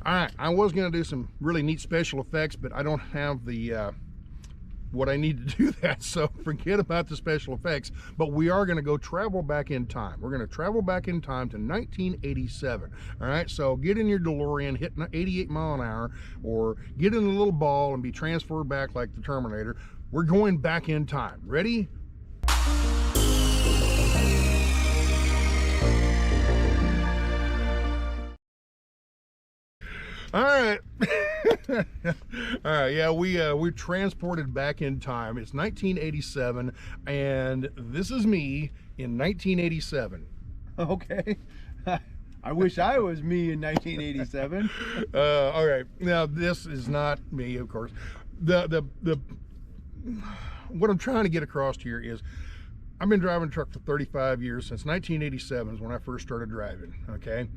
All right, I was going to do some really neat special effects, but I don't have the what I need to do that, so forget about the special effects. But we are going to go travel back in time. We're going to travel back in time to 1987. All right, so get in your DeLorean, hit 88 mile an hour, or get in a little ball and be transferred back like the Terminator. We're going back in time. Ready? All right. All right, yeah, we're transported back in time. It's 1987, and this is me in 1987. Okay. I wish I was me in 1987. All right, now this is not me, of course. The what I'm trying to get across here is I've been driving a truck for 35 years. Since 1987 is when I first started driving, okay?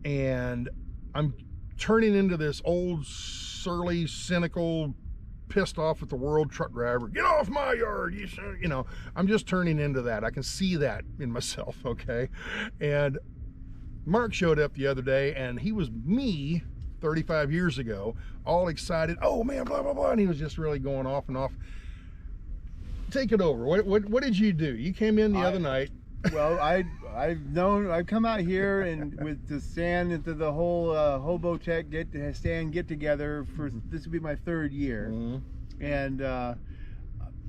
And I'm turning into this old, surly, cynical, pissed off at the world truck driver. Get off my yard, you know. I'm just turning into that. I can see that in myself, okay? And Mark showed up the other day, and he was me 35 years ago, all excited. Oh man, blah blah blah, and he was just really going off and off. Take it over. What did you do? You came in the other night. Well, I've come out here and with the stand into the whole Hobo Tech get together for this will be my third year, and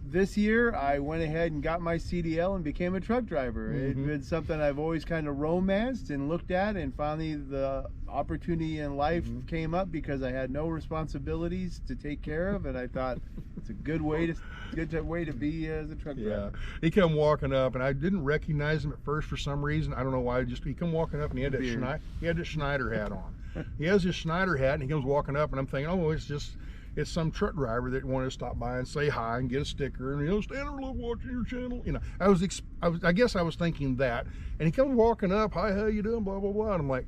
this year I went ahead and got my CDL and became a truck driver. It's been something I've always kind of romanced and looked at, and finally the opportunity in life came up because I had no responsibilities to take care of, and I thought it's a good way to be as a truck driver. He come walking up, and I didn't recognize him at first for some reason. I don't know why. He come walking up, and he had that Schneider hat on. He has his Schneider hat, and he comes walking up, and I'm thinking, oh, it's some truck driver that wanted to stop by and say hi and get a sticker and, you know, stand there, love watching your channel. You know, I guess I was thinking that, and he comes walking up, hi, how you doing, blah blah blah, and I'm like,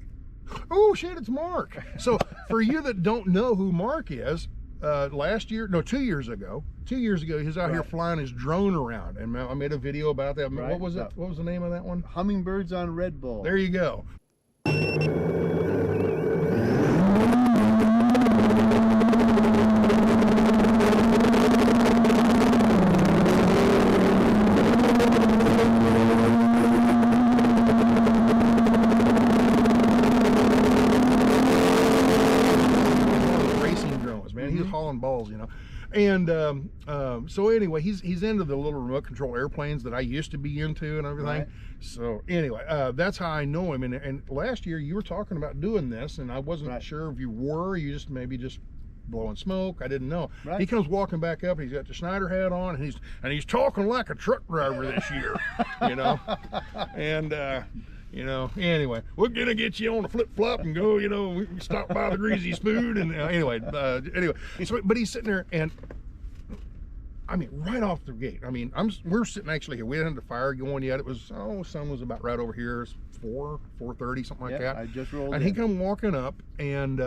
oh shit, it's Mark. So for you that don't know who Mark is, 2 years ago, he was out here flying his drone around, and I made a video about that. What was it? What was the name of that one? Hummingbirds on Red Bull. There you go. Balls, you know. And so anyway, he's into the little remote control airplanes that I used to be into and everything. So anyway, that's how I know him. And last year you were talking about doing this, and I wasn't sure if you were, you just maybe just blowing smoke. I didn't know. He comes walking back up, and he's got the Schneider hat on, and he's talking like a truck driver this year, you know. And you know, anyway, we're gonna get you on a flip-flop and go, you know, we stop by the Greasy Spoon, and anyway, so, but he's sitting there, and I mean, right off the gate, I mean, we're sitting actually here. We hadn't had the fire going yet. It was, sun was about right over here. It's 4:30, something like that. I just rolled and in. He come walking up, and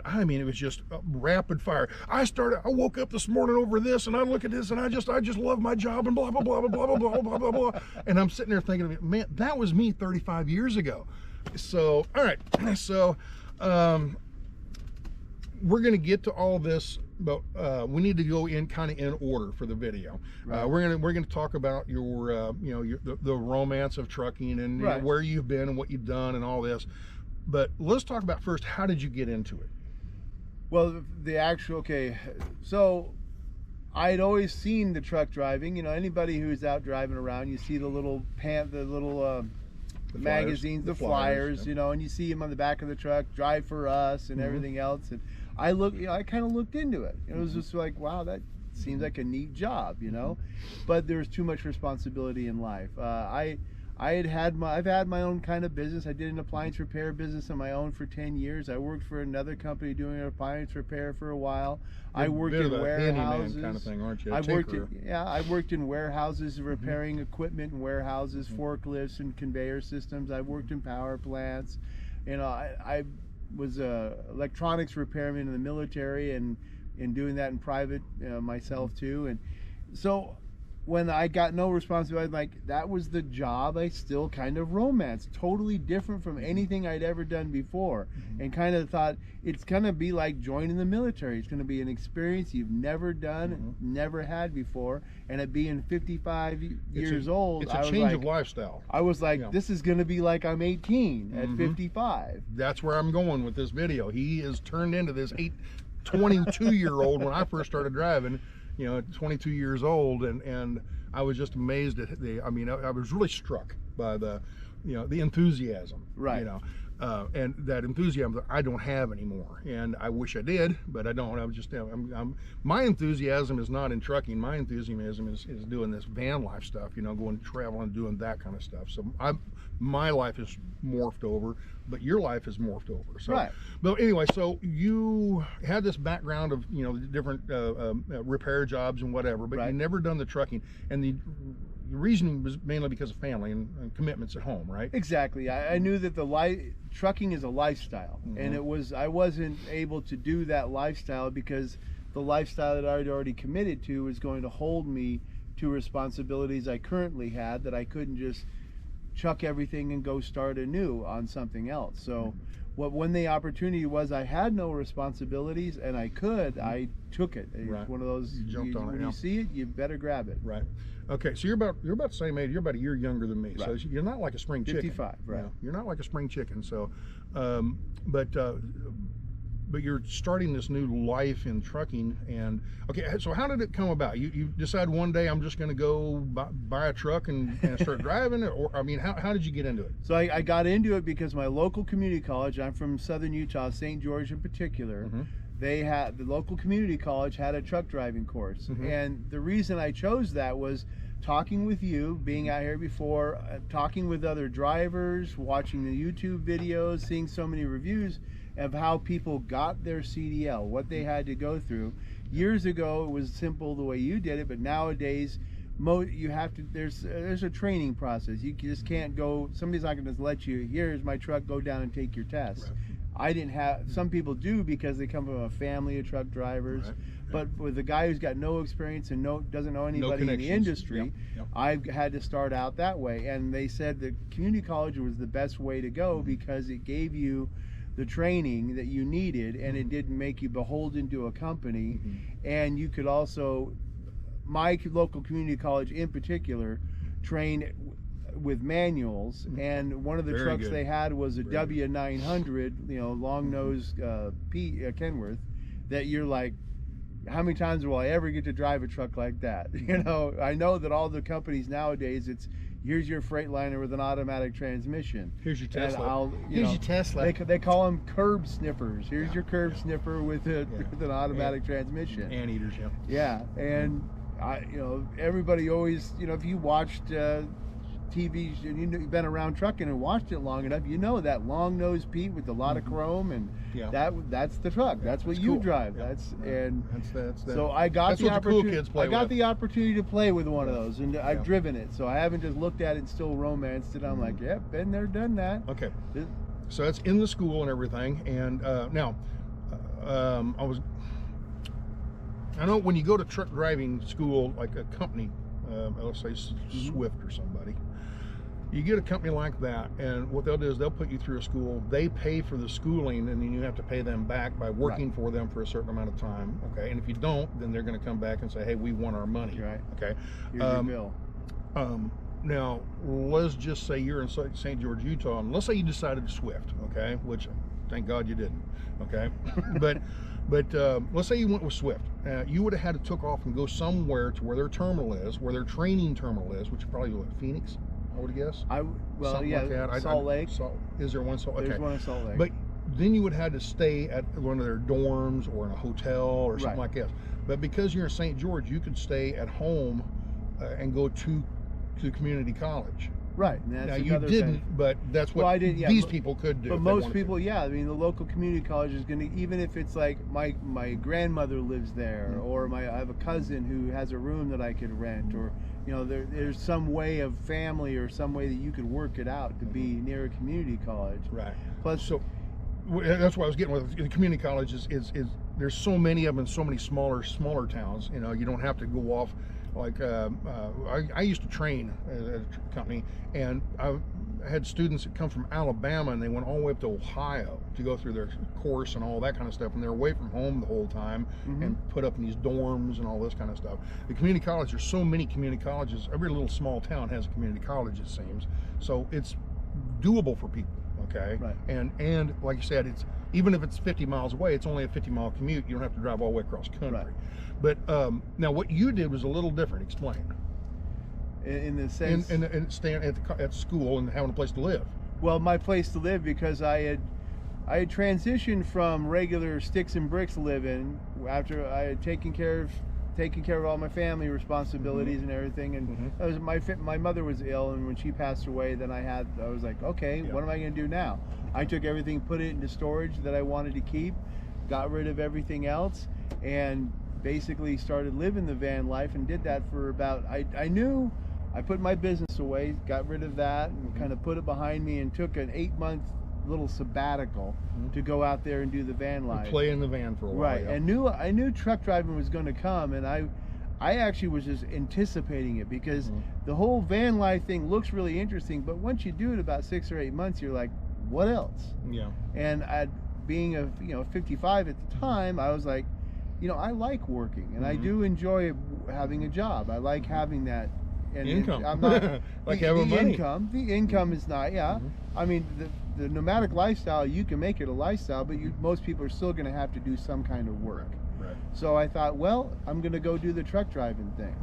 I mean, it was just rapid fire. I woke up this morning over this, and I look at this, and I just love my job, and blah blah blah blah blah blah blah blah blah. And I'm sitting there thinking, man, that was me 35 years ago. So all right, so we're gonna get to all this, but we need to go in kind of in order for the video. We're gonna talk about your the romance of trucking, and you know, where you've been and what you've done and all this. But let's talk about first, how did you get into it? Well, so I had always seen the truck driving. You know, anybody who's out driving around, you see the little magazines, the flyers, you know, and you see them on the back of the truck, Drive for Us and everything else. And I kind of looked into it. It was just like, wow, that seems like a neat job, you know. But there's too much responsibility in life. I've had my own kind of business. I did an appliance repair business on my own for 10 years. I worked for another company doing an appliance repair for a while. I worked in warehouses. Kind of thing, aren't you? I worked in warehouses repairing equipment in warehouses, forklifts and conveyor systems. I worked in power plants. You know, I was a electronics repairman in the military and doing that in private myself too. And so when I got no responsibility, like that was the job I still kind of romanced, totally different from anything I'd ever done before, and kind of thought it's gonna be like joining the military. It's gonna be an experience you've never done, never had before, and at being 55 years old, it's a change of lifestyle. I was like, this is gonna be like I'm 18 at 55. That's where I'm going with this video. He is turned into this 22-year-old when I first started driving. You know, 22 years old, and I was just amazed at I mean, I was really struck by the, you know, the enthusiasm, right? You know, and that enthusiasm that I don't have anymore, and I wish I did, but I don't. I'm just, my enthusiasm is not in trucking. My enthusiasm is doing this van life stuff. You know, going traveling, doing that kind of stuff. So my life is morphed over, but your life is morphed over. So, right. But anyway, so you had this background of, you know, different repair jobs and whatever, but you never done the trucking, and the reason was mainly because of family and commitments at home, right? Exactly. I knew that trucking is a lifestyle, and I wasn't able to do that lifestyle because the lifestyle that I'd already committed to was going to hold me to responsibilities I currently had that I couldn't just chuck everything and go start anew on something else. So when the opportunity was, I had no responsibilities and I could, I took it. It's one of those, you jumped on it. When you see it, you better grab it. Right. Okay, so you're about the same age. You're about a year younger than me, so you're not like a spring chicken. 55, right? You know, you're not like a spring chicken. So, but you're starting this new life in trucking, and okay. So how did it come about? You decide one day I'm just going to go buy a truck and start driving, or I mean, how did you get into it? So I got into it because my local community college. I'm from Southern Utah, St. George in particular. They had the local community college had a truck driving course, and the reason I chose that was talking with you, being out here before, talking with other drivers, watching the YouTube videos, seeing so many reviews of how people got their CDL, what they had to go through. Years ago, it was simple the way you did it, but nowadays, you have to. There's a training process. You just can't go. Somebody's not going to let you. Here's my truck. Go down and take your test. Right. I didn't have. Some people do because they come from a family of truck drivers. Right. But with a guy who's got no experience and doesn't know anybody in the industry, I had to start out that way. And they said the community college was the best way to go because it gave you the training that you needed, and it didn't make you beholden to a company. And you could also, my local community college in particular, trained with manuals, and one of the trucks they had was a W900, you know, long nose Kenworth, that you're like, how many times will I ever get to drive a truck like that? You know, I know that all the companies nowadays, it's here's your Freightliner with an automatic transmission. Here's your Tesla. Here's your Tesla. They call them curb snippers. Here's your curb snipper with an automatic transmission. Anteaters, yeah. And you know, everybody always, you know, if you watched TV, and you've been around trucking and watched it long enough, you know that long nose Pete with a lot of chrome, and that's the truck. That's what you drive. That's so I got the opportunity. The opportunity to play with one of those, and I've driven it. So I haven't just looked at it and still romanced it. I'm like, yep, been there, done that. Okay. So that's in the school and everything. And now, I know when you go to truck driving school, like a company, let's say Swift or somebody, you get a company like that, and what they'll do is they'll put you through a school. They pay for the schooling, and then you have to pay them back by working for them for a certain amount of time. Okay, and if you don't, then they're going to come back and say, "Hey, we want our money." Right. Okay. Here's your bill. Now, let's just say you're in St. George, Utah, and let's say you decided to Swift. Okay, which thank God you didn't. Okay, but let's say you went with Swift. You would have had to took off and go somewhere to where their terminal is, where their training terminal is, which is probably what, Phoenix, I would guess. Something like that. Salt Lake. Is there one Salt Lake? There's one in Salt Lake. But then you would have had to stay at one of their dorms or in a hotel or something like that. But because you're in St. George, you could stay at home and go to community college. Right. And that's now you didn't, but that's what these people could do. But most people, I mean, the local community college is going to, even if it's like my grandmother lives there, or I have a cousin who has a room that I could rent, or you know, there's some way of family or some way that you could work it out to be near a community college. Right. Plus, so that's what I was getting with the community college is there's so many of them in so many smaller towns. You know, you don't have to go off Like I used to train at a company, and I had students that come from Alabama, and they went all the way up to Ohio to go through their course and all that kind of stuff, and they're away from home the whole time, and put up in these dorms and all this kind of stuff. The community college, there's so many community colleges. Every little small town has a community college, it seems, so it's doable for people. Okay, right. And like you said, it's even if it's 50 miles away, it's only a 50-mile commute. You don't have to drive all the way across country. Right. But now what you did was a little different. Explain. In the sense, and staying at school and having a place to live. Well, my place to live, because I had transitioned from regular sticks and bricks living after I had taken care of all my family responsibilities and everything, and that was my mother was ill, and when she passed away, then I was like, okay, what am I going to do now? I took everything, put it into storage that I wanted to keep, got rid of everything else, and basically started living the van life, and did that for about, I put my business away, got rid of that, and kind of put it behind me, and took an 8-month little sabbatical to go out there and do the van life. And play in the van for a while. Right, and I knew truck driving was going to come, and I actually was just anticipating it, because the whole van life thing looks really interesting, but once you do it about 6 or 8 months, you're like, what else? Yeah. And being 55 at the time, I was like, I like working, and I do enjoy having a job. I like having that. And income. I'm not like having money. The income is not. I mean, the nomadic lifestyle, you can make it a lifestyle, but most people are still going to have to do some kind of work. Right. So I thought, well, I'm going to go do the truck driving thing,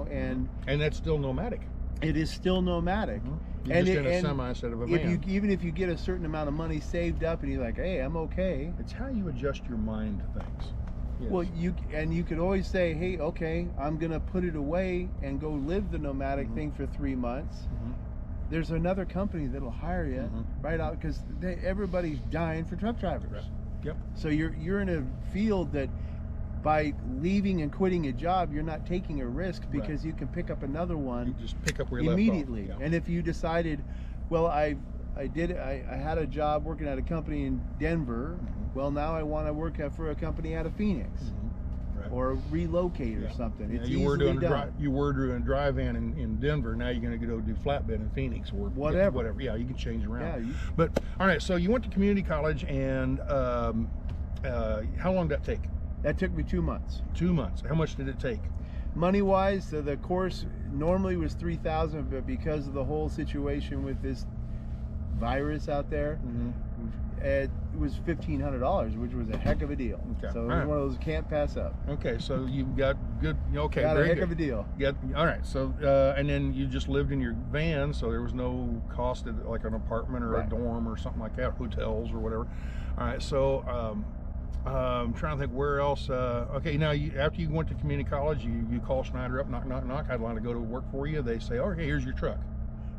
and that's still nomadic. It is still nomadic. You're just in a semi instead of a van. Even if you get a certain amount of money saved up, and you're like, hey, I'm okay. It's how you adjust your mind to things. Yes. Well, you could always say, hey, okay, I'm gonna put it away and go live the nomadic thing for 3 months. There's another company that'll hire you right out, because everybody's dying for truck drivers. Right. Yep. So you're in a field that by leaving and quitting a job, you're not taking a risk, because you can pick up another one. You just pick up where you immediately. left off. And if you decided, well, I had a job working at a company in Denver. Well, now I want to work for a company out of Phoenix, or relocate or something. It's you were doing a dry van in Denver. Now you're going to go do flatbed in Phoenix, or whatever. Yeah, you can change around. But all right, so you went to community college, and how long did that take? That took me 2 months. 2 months. How much did it take? Money-wise, the course normally was $3,000, but because of the whole situation with this virus out there, it was $1,500, which was a heck of a deal. Okay. So it was one of those you can't pass up. Okay, so you got good. Okay, got very a heck good. of a deal. All right. So and then you just lived in your van, so there was no cost of like an apartment or a dorm or something like that, hotels or whatever. All right. So I'm trying to think where else. Okay, now after you went to community college, you call Schneider up, knock, knock, knock. I'd like to go to work for you. They say, okay, here's your truck.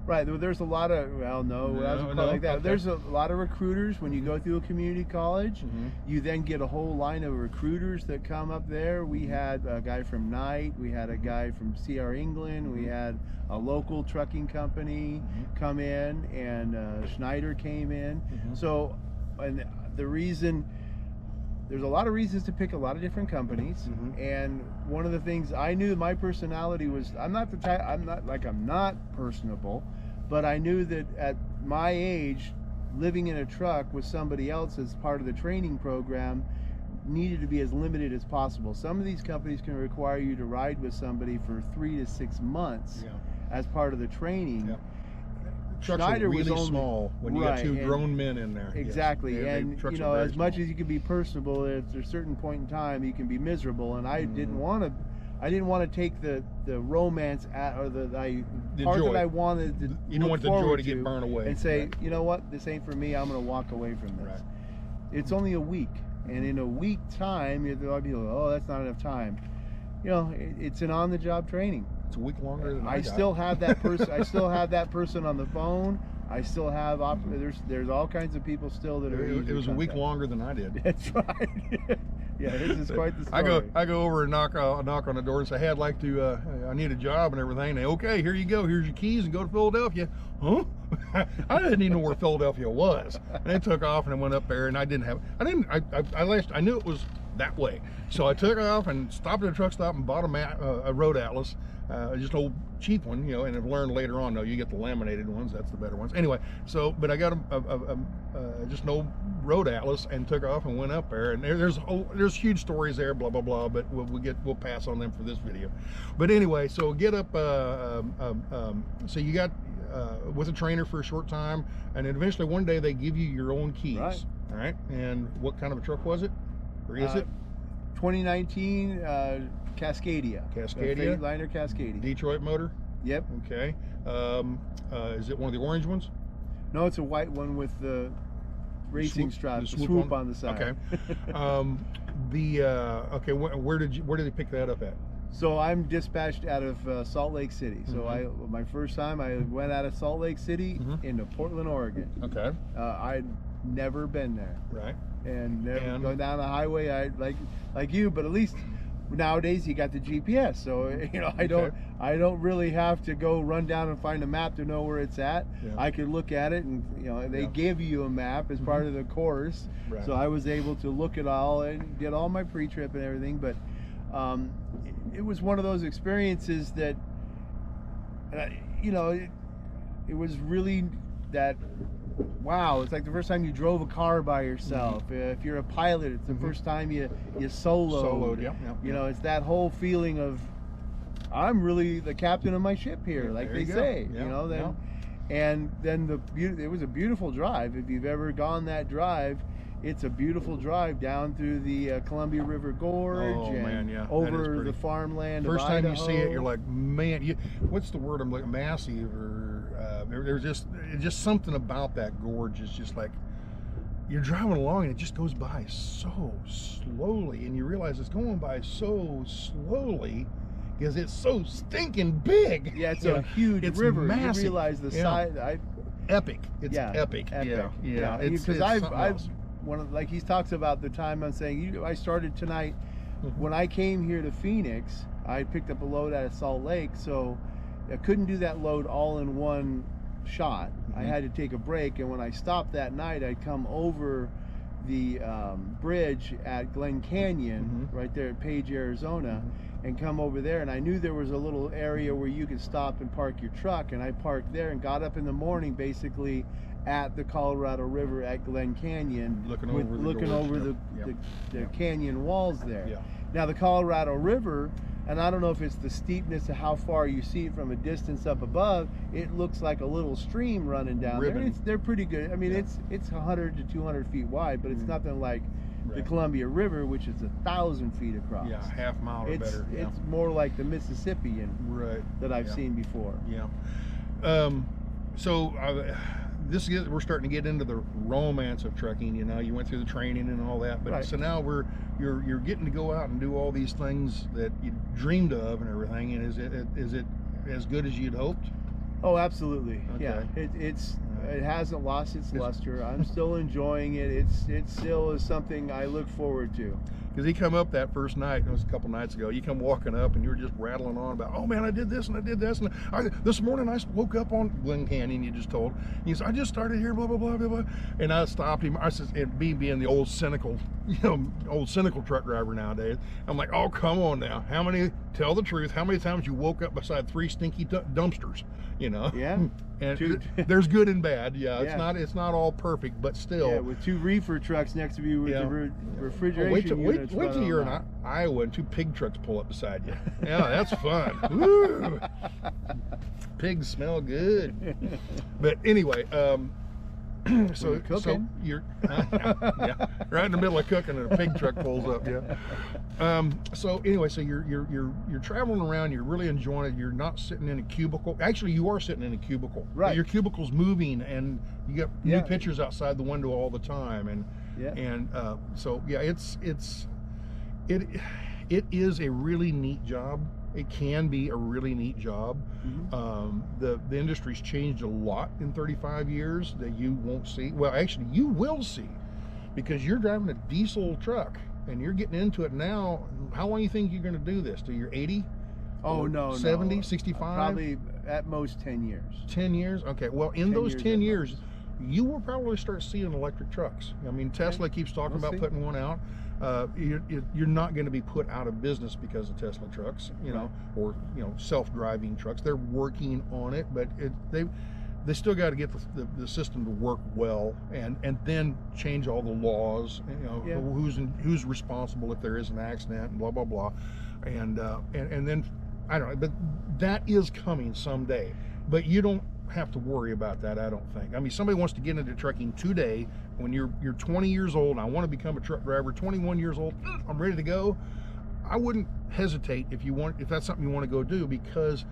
Right, there's a lot of, like that. Okay. There's a lot of recruiters when you go through a community college. You then get a whole line of recruiters that come up there. We had a guy from Knight, we had a guy from CR England, we had a local trucking company come in, and Schneider came in. So, and there's a lot of reasons to pick a lot of different companies, and one of the things I knew my personality was, I'm not personable, but I knew that at my age, living in a truck with somebody else as part of the training program needed to be as limited as possible. Some of these companies can require you to ride with somebody for 3 to 6 months as part of the training. Trucks Schneider are really was only small when you got two grown men in there. Exactly, yes. And as much as you can be personable, at a certain point in time, you can be miserable. And I didn't want to take the romance or the part joy that I wanted to. You don't want the joy to get burned away. And say, you know what, this ain't for me. I'm going to walk away from this. It's only a week, and in a week time, there'll be like, oh, that's not enough time. It's an on-the-job training. It's a week longer than I still have that person. I still have that person on the phone. I still have there's all kinds of people still that are. It was a week longer than I did. That's right. Yeah, this is quite the story. I go over and knock on the door and say, hey, I'd like to. I need a job and everything. They, okay, here you go. Here's your keys and go to Philadelphia. Huh? I didn't even know where Philadelphia was. And they took off and I went up there, and I knew it was that way. So I took off and stopped at a truck stop and bought a road atlas, just an old cheap one, you know, and I've learned later on, no, you get the laminated ones, that's the better ones. Anyway, so, but I got just an old road atlas and took off and went up there, and there's huge stories there, blah, blah, blah, but we'll pass on them for this video. But anyway, so get up, so you got, with a trainer for a short time, and then eventually one day they give you your own keys. Right. All right. And what kind of a truck was it? Or is it? 2019 Cascadia. Cascadia? Freightliner Cascadia. Detroit motor? Yep. Okay. Is it one of the orange ones? No, it's a white one with the racing strap, the swoop on the side. Okay. Okay. Where did they pick that up at? So I'm dispatched out of Salt Lake City. So my first time I went out of Salt Lake City into Portland, Oregon. Okay. I'd never been there. Right. And going down the highway, I like you, but at least nowadays you got the GPS, so you know I don't really have to go run down and find a map to know where it's at. Yeah. I could look at it, and you know they give you a map as part of the course. Right. So I was able to look at all and get all my pre-trip and everything, but it was one of those experiences that you know it was really that. Wow, it's like the first time you drove a car by yourself. If you're a pilot, it's the first time you soloed. You know, it's that whole feeling of I'm really the captain of my ship here, like they say. You know, and then it was a beautiful drive. If you've ever gone that drive, it's a beautiful drive down through the Columbia River Gorge over the farmland. First time you see it, you're like, man, what's the word I'm looking? Massive, or there's just something about that gorge is just like you're driving along and it just goes by so slowly, and you realize it's going by so slowly because it's so stinking big. Yeah, it's a huge river. Massive. You realize the size. Epic. It's epic. Yeah. Because I've like he talks about the time I'm saying I started tonight. When I came here to Phoenix, I picked up a load out of Salt Lake, so I couldn't do that load all in one shot. I had to take a break, and when I stopped that night, I'd come over the bridge at Glen Canyon, right there at Page, Arizona, and come over there, and I knew there was a little area where you could stop and park your truck, and I parked there and got up in the morning basically at the Colorado River at Glen Canyon, looking over the canyon walls there. Now the Colorado River, and I don't know if it's the steepness of how far you see it from a distance up above, it looks like a little stream running down there. They're pretty good. I mean, it's 100 to 200 feet wide, but it's nothing like the Columbia River, which is 1,000 feet across. Yeah, half mile or better. It's more like the Mississippian that I've seen before. We're starting to get into the romance of trucking. You know, you went through the training and all that, but so now you're getting to go out and do all these things that you dreamed of and everything. And is it as good as you'd hoped? Oh, absolutely. Okay. Yeah, it hasn't lost its luster. I'm still enjoying it. It still is something I look forward to. Because he come up that first night, it was a couple nights ago, you come walking up and you were just rattling on about, oh man, I did this and I did this, and this morning I woke up on Glen Canyon, you just told. He said, I just started here, blah, blah, blah, blah, blah. And I stopped him. I said, and me being the old cynical truck driver nowadays, I'm like, oh, come on now. Tell the truth, how many times you woke up beside 3 stinky dumpsters, you know? Yeah. And there's good and bad. It's not all perfect, but still. Yeah, with 2 reefer trucks next to you with the refrigeration units. Wait till you're in Iowa and 2 pig trucks pull up beside you. Yeah, that's fun. Woo! Pigs smell good. But anyway, so you're right in the middle of cooking and a pig truck pulls up. So anyway, so you're traveling around, you're really enjoying it. You're not sitting in a cubicle. Actually, you are sitting in a cubicle. Right. But your cubicle's moving, and you got new pictures outside the window all the time, and it is a really neat job. It can be a really neat job. The industry's changed a lot in 35 years that you won't see. Well, actually, you will see, because you're driving a diesel truck and you're getting into it now. How long do you think you're going to do this? Till you're 80? Oh, no, 70, 65? Probably at most 10 years. 10 years? Okay. Well, in those 10 years, you will probably start seeing electric trucks. I mean, Tesla keeps talking about putting one out. You're not going to be put out of business because of Tesla trucks, you know, or self-driving trucks. They're working on it, but they still got to get the system to work well, and then change all the laws. Who's responsible if there is an accident, and blah blah blah, and then I don't know, but that is coming someday. But you don't have to worry about that, I don't think. I mean, somebody wants to get into trucking today when you're 20 years old, and I want to become a truck driver, 21 years old, I'm ready to go. I wouldn't hesitate if that's something you want to go do, because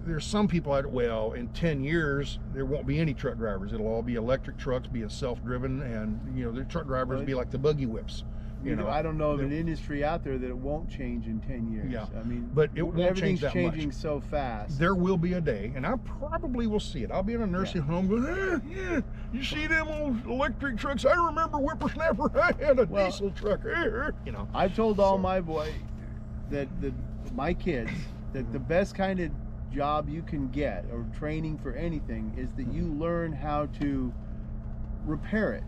there's some people out, well, in 10 years there won't be any truck drivers. It'll all be electric trucks, being self-driven, and the truck drivers will be like the buggy whips. I don't know of an industry out there that it won't change in 10 years. Yeah, I mean, but it won't change that much. Everything's changing so fast. There will be a day, and I probably will see it. I'll be in a nursing home going, you see them old electric trucks? I remember whippersnapper, I had a diesel truck. I've told all my boys my kids that the best kind of job you can get, or training for anything, is that you learn how to repair it.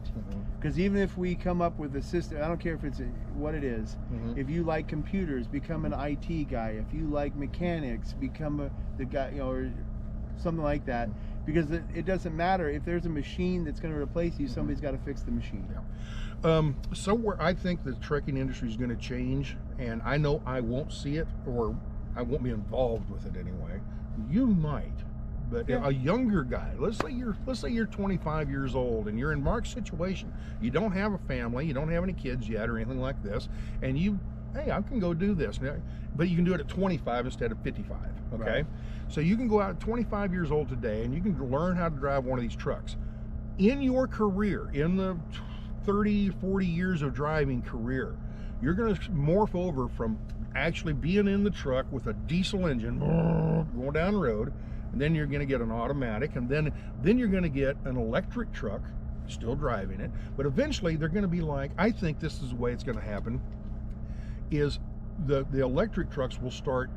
Because even if we come up with a system, I don't care if it's what it is, if you like computers, become an IT guy. If you like mechanics, become the guy, or something like that. Because it doesn't matter if there's a machine that's going to replace you, somebody's got to fix the machine. So where I think the trucking industry is going to change, and I know I won't see it, or I won't be involved with it anyway. You might, but a younger guy, let's say you're 25 years old and you're in Mark's situation. You don't have a family, you don't have any kids yet or anything like this, and hey, I can go do this, but you can do it at 25 instead of 55. Okay, right. So you can go out at 25 years old today and you can learn how to drive one of these trucks. In your career, in the 30, 40 years of driving career, you're going to morph over from actually being in the truck with a diesel engine going down the road, and then you're going to get an automatic, and then you're going to get an electric truck, still driving it. But eventually they're going to be like, I think this is the way it's going to happen, is the electric trucks will start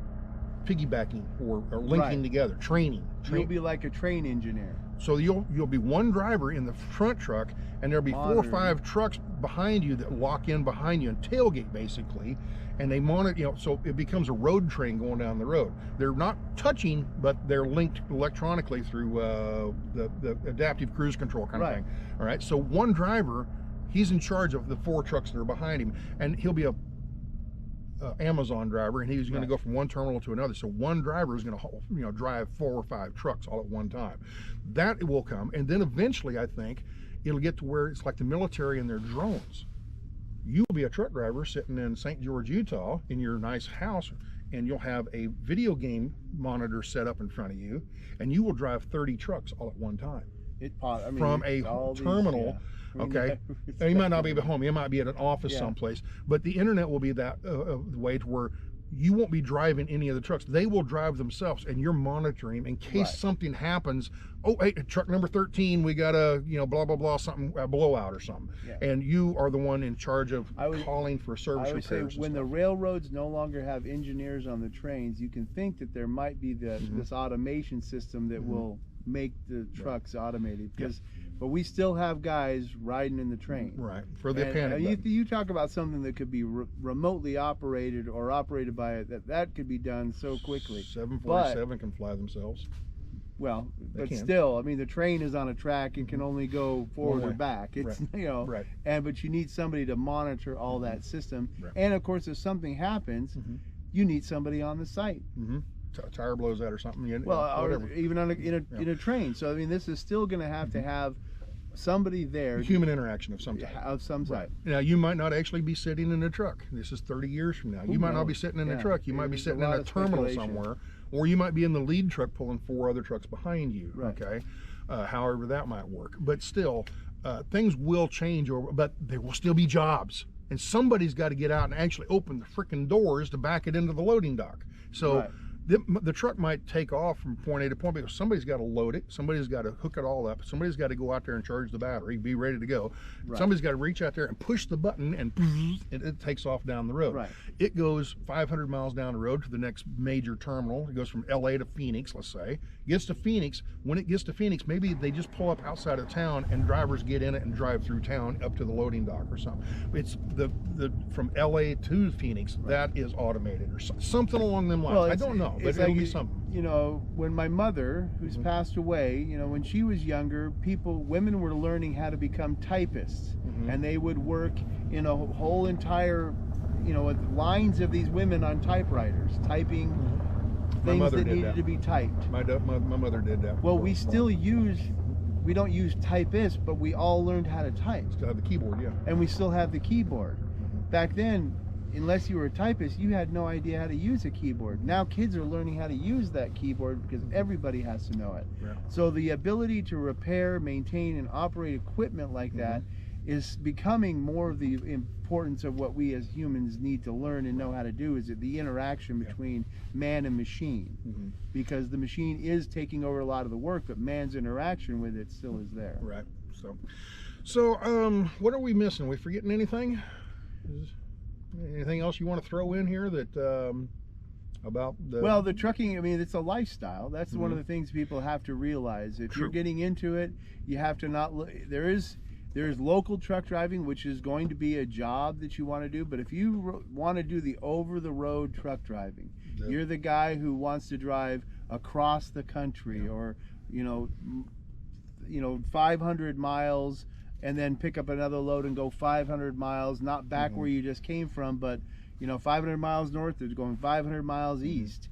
piggybacking or linking together, training. You'll be like a train engineer. So you'll be one driver in the front truck, and there'll be 4 or 5 trucks behind you that lock in behind you and tailgate basically, and they monitor. So it becomes a road train going down the road. They're not touching, but they're linked electronically through the adaptive cruise control kind of thing. All right. So one driver, he's in charge of the 4 trucks that are behind him, and he'll be a Amazon driver, and he's going to go from one terminal to another. So one driver is going to drive 4 or 5 trucks all at one time. That will come, and then eventually I think it'll get to where it's like the military and their drones. You will be a truck driver sitting in St. George, Utah, in your nice house, and you'll have a video game monitor set up in front of you, and you will drive 30 trucks all at one time. From a terminal. Okay, now, you might not be at home, you might be at an office someplace, but the internet will be that way to where you won't be driving any of the trucks. They will drive themselves, and you're monitoring in case something happens. Oh, hey, truck number 13, we got a blah blah blah, something, a blowout or something, and you are the one in charge of calling for service repairs. I would say when the railroads no longer have engineers on the trains, you can think that there might be this automation system that will make the trucks automated, but we still have guys riding in the train. Right, for the panic. You talk about something that could be remotely operated or operated by it, that could be done so quickly. 747 can fly themselves. Well, but still, I mean, the train is on a track and can only go forward or back. It's but you need somebody to monitor all that system. And of course, if something happens, you need somebody on the site. Tire blows out or something. Or even in a train. So I mean, this is still going to have to have somebody there. Human interaction of some type. Of some type. Now, you might not actually be sitting in a truck. This is 30 years from now. You might not be sitting in a truck. You might be sitting in a terminal somewhere, or you might be in the lead truck pulling 4 other trucks behind you. Okay, however that might work. But still, things will change, but there will still be jobs, and somebody's got to get out and actually open the freaking doors to back it into the loading dock. So the truck might take off from point A to point B, because somebody's got to load it, somebody's got to hook it all up, somebody's got to go out there and charge the battery, be ready to go. Right. Somebody's got to reach out there and push the button, and it takes off down the road. Right. It goes 500 miles down the road to the next major terminal. It goes from LA to Phoenix, let's say. Gets to Phoenix. When it gets to Phoenix, maybe they just pull up outside of town and drivers get in it and drive through town up to the loading dock or something. It's the from LA to Phoenix, that is automated or something along them lines. Well, I don't know, but it'll be something. You know, when my mother, who's passed away, you know, when she was younger, women were learning how to become typists, and they would work in a whole entire, you know, with lines of these women on typewriters, typing things that needed to be typed. My mother did that. Well, we don't use typists, but we all learned how to type. Still have the keyboard, yeah. And we still have the keyboard. Back then, unless you were a typist, you had no idea how to use a keyboard. Now kids are learning how to use that keyboard because everybody has to know it. Yeah. So the ability to repair, maintain, and operate equipment like that is becoming more of the importance of what we as humans need to learn and know how to do, is the interaction between man and machine. Because the machine is taking over a lot of the work, but man's interaction with it still is there. Right. So what are we missing? Are we forgetting anything? Anything else you want to throw in here that about the... Well, the trucking, I mean, it's a lifestyle. That's one of the things people have to realize. If you're getting into it, you have to not look. There's local truck driving, which is going to be a job that you want to do, but if you want to do the over-the-road truck driving, you're the guy who wants to drive across the country, or you know 500 miles and then pick up another load and go 500 miles, not back where you just came from, but you know, 500 miles north, they're going 500 miles east.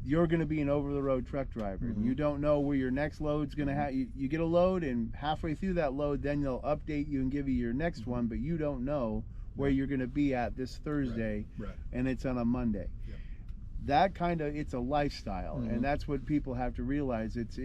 You're going to be an over-the-road truck driver. You don't know where your next load's going to have. You get a load, and halfway through that load, then they'll update you and give you your next one, but you don't know where you're going to be at this Thursday, and it's on a Monday. That kind of, it's a lifestyle, and that's what people have to realize. It's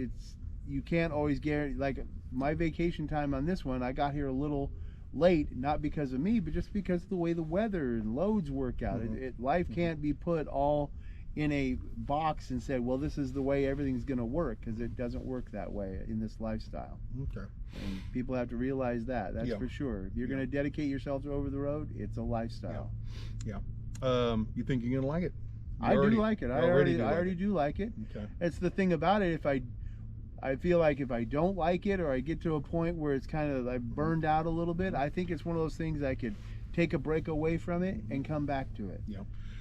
you can't always guarantee. Like my vacation time on this one, I got here a little late, not because of me, but just because of the way the weather and loads work out. Life can't be put all in a box and said, well, this is the way everything's going to work, because it doesn't work that way in this lifestyle. And people have to realize that. That's for sure. If you're going to dedicate yourself to over the road, it's a lifestyle. You think you're going to like it? I do like it. I already do like it. It's the thing about it. If I feel like if I don't like it, or I get to a point where it's kind of like burned out a little bit, I think it's one of those things I could take a break away from it and come back to it.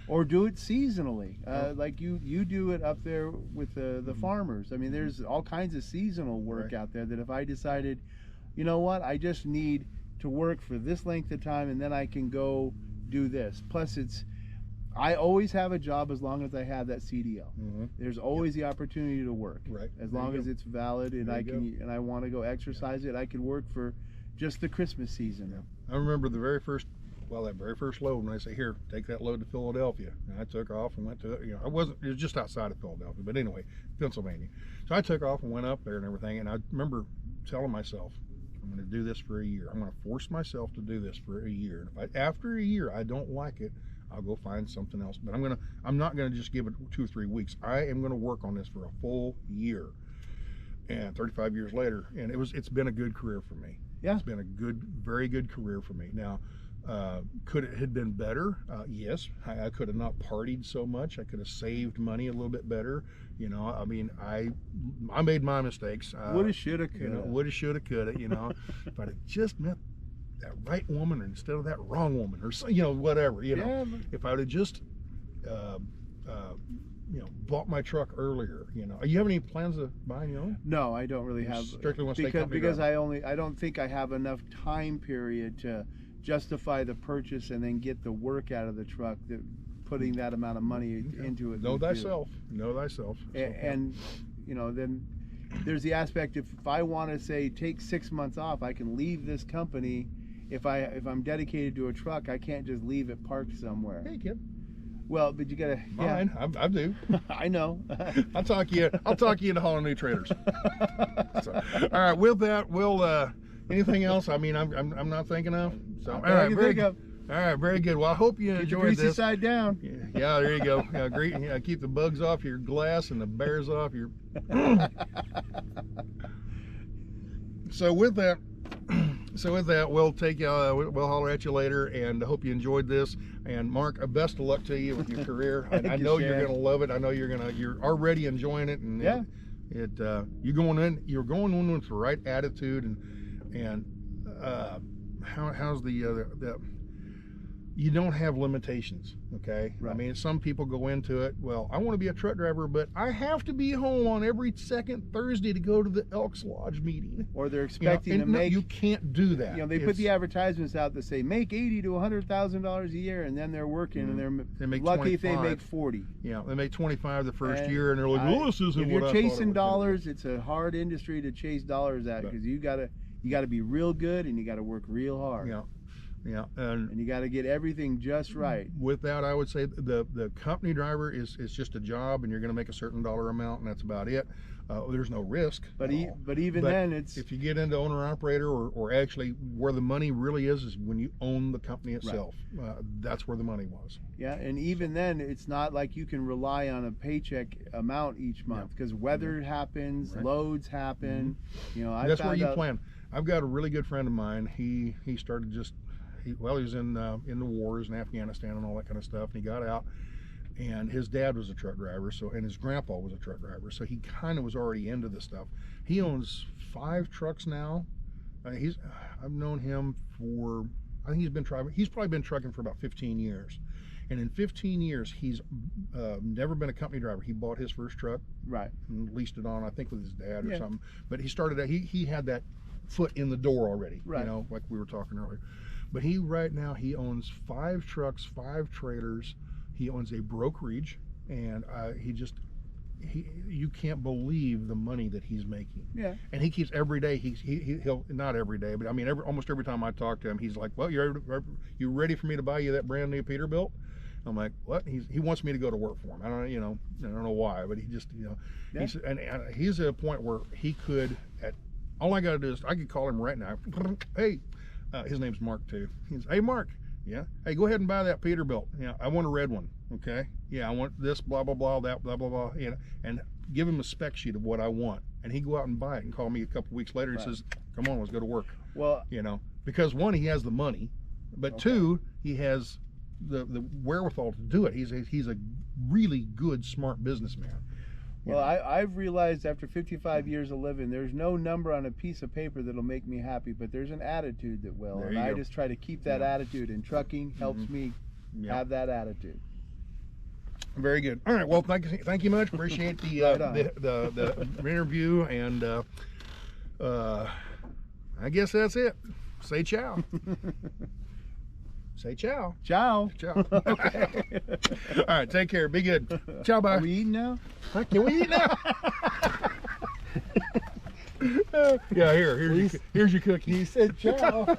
Or do it seasonally, like you do it up there with the farmers. I mean, there's all kinds of seasonal work out there that if I decided, you know what, I just need to work for this length of time and then I can go do this. Plus I always have a job as long as I have that CDL. There's always the opportunity to work, as long as it's valid and I want to go exercise it. I can work for just the Christmas season. I remember the very first, that very first load, when I say, here, take that load to Philadelphia. And I took off and went to, it was just outside of Philadelphia, but anyway, Pennsylvania. So I took off and went up there and everything, and I remember telling myself, I'm going to do this for a year. I'm going to force myself to do this for a year. And if after a year I don't like it, I'll go find something else. But I'm not going to just give it 2 or 3 weeks. I am going to work on this for a full year. And 35 years later, and it's been a good career for me. It's been a very good career for me. Now, could it have been better? Yes. I could have not partied so much. I could have saved money a little bit better. I mean, I made my mistakes. Woulda, shoulda, coulda. Woulda, shoulda, coulda. If I'd have just met that right woman instead of that wrong woman, or whatever. If I would have just bought my truck earlier. You have any plans of buying your own? No, I don't really have. Strictly want to stay company because driver. I don't think I have enough time period to justify the purchase and then get the work out of the truck, that putting that amount of money into it. Know thyself. And then there's the aspect, if I want to say take 6 months off, I can leave this company. If I'm dedicated to a truck, I can't just leave it parked somewhere. Hey, kid. Well, but you gotta. Mine, I do. I know. I'll talk you into hauling new trailers. So, all right, with that, we'll. Anything else? I mean, I'm not thinking of. So, all right, All right, very good. Well, I hope you enjoyed greasy this. Side down. Yeah, there you go. Yeah, great. Yeah, keep the bugs off your glass and the bears off your. So with that, we'll take we'll holler at you later, and I hope you enjoyed this. And Mark, best of luck to you with your career. I know you're gonna love it. I know you're already enjoying it, and yeah, you're going in with the right attitude, and how's the you don't have limitations, okay? Right. I mean, some people go into it, well, I want to be a truck driver, but I have to be home on every second Thursday to go to the Elks Lodge meeting. Or they're expecting to make. No, you can't do that. You know, they put the advertisements out that say make $80,000 to $100,000 a year, and then they're working, and they make lucky 25. if they make 40. Yeah, they make 25 the first year, and they're like, "Oh, this isn't if what you're I chasing thought dollars, it's a hard industry to chase dollars at, because you gotta be real good, and you gotta work real hard. Yeah. Yeah, and you got to get everything just right. With that, I would say the company driver is just a job, and you're going to make a certain dollar amount, and that's about it. There's no risk. But even then, it's if you get into owner operator, or actually where the money really is when you own the company itself. Right. That's where the money was. Yeah, and even then, it's not like you can rely on a paycheck amount each month, because weather happens, loads happen. You know, that's where you plan. I've got a really good friend of mine. He started just. He was in the wars in Afghanistan and all that kind of stuff, and he got out, and his dad was a truck driver, and his grandpa was a truck driver, so he kind of was already into this stuff. He owns 5 trucks now. I've known him for, I think he's probably been trucking for about 15 years, and in 15 years he's never been a company driver. He bought his first truck, right, and leased it on, I think, with his dad or something, but he started that, he had that foot in the door already, right, you know, like we were talking earlier. But right now he owns 5 trucks, 5 trailers. He owns a brokerage, and you can't believe the money that he's making. Yeah. And he keeps every day. He'll not every day, but I mean almost every time I talk to him, he's like, "Well, you ready for me to buy you that brand new Peterbilt?" I'm like, "What?" He wants me to go to work for him. I don't know why, but he just he's at a point where he could. All I got to do is I could call him right now. Hey. His name's Mark too. He's, "Hey Mark, yeah, hey, go ahead and buy that Peterbilt. Yeah, I want a red one. Okay, yeah, I want this, blah blah blah, that blah blah blah, and give him a spec sheet of what I want, and he go out and buy it and call me a couple weeks later and says, "Come on, let's go to work." Well, because 1, he has the money, but 2, he has the wherewithal to do it. He's a really good, smart businessman. Well, I've realized after 55 years of living, there's no number on a piece of paper that'll make me happy, but there's an attitude that will. And I just try to keep that attitude, and trucking helps me have that attitude. Very good. All right. Well, thank you much. Appreciate the interview, and I guess that's it. Say ciao. Say ciao. Ciao. Ciao. Okay. All right. Take care. Be good. Ciao. Bye. Are we eating now? Huh? Can we eat now? Yeah. Here's your cookie. He said ciao.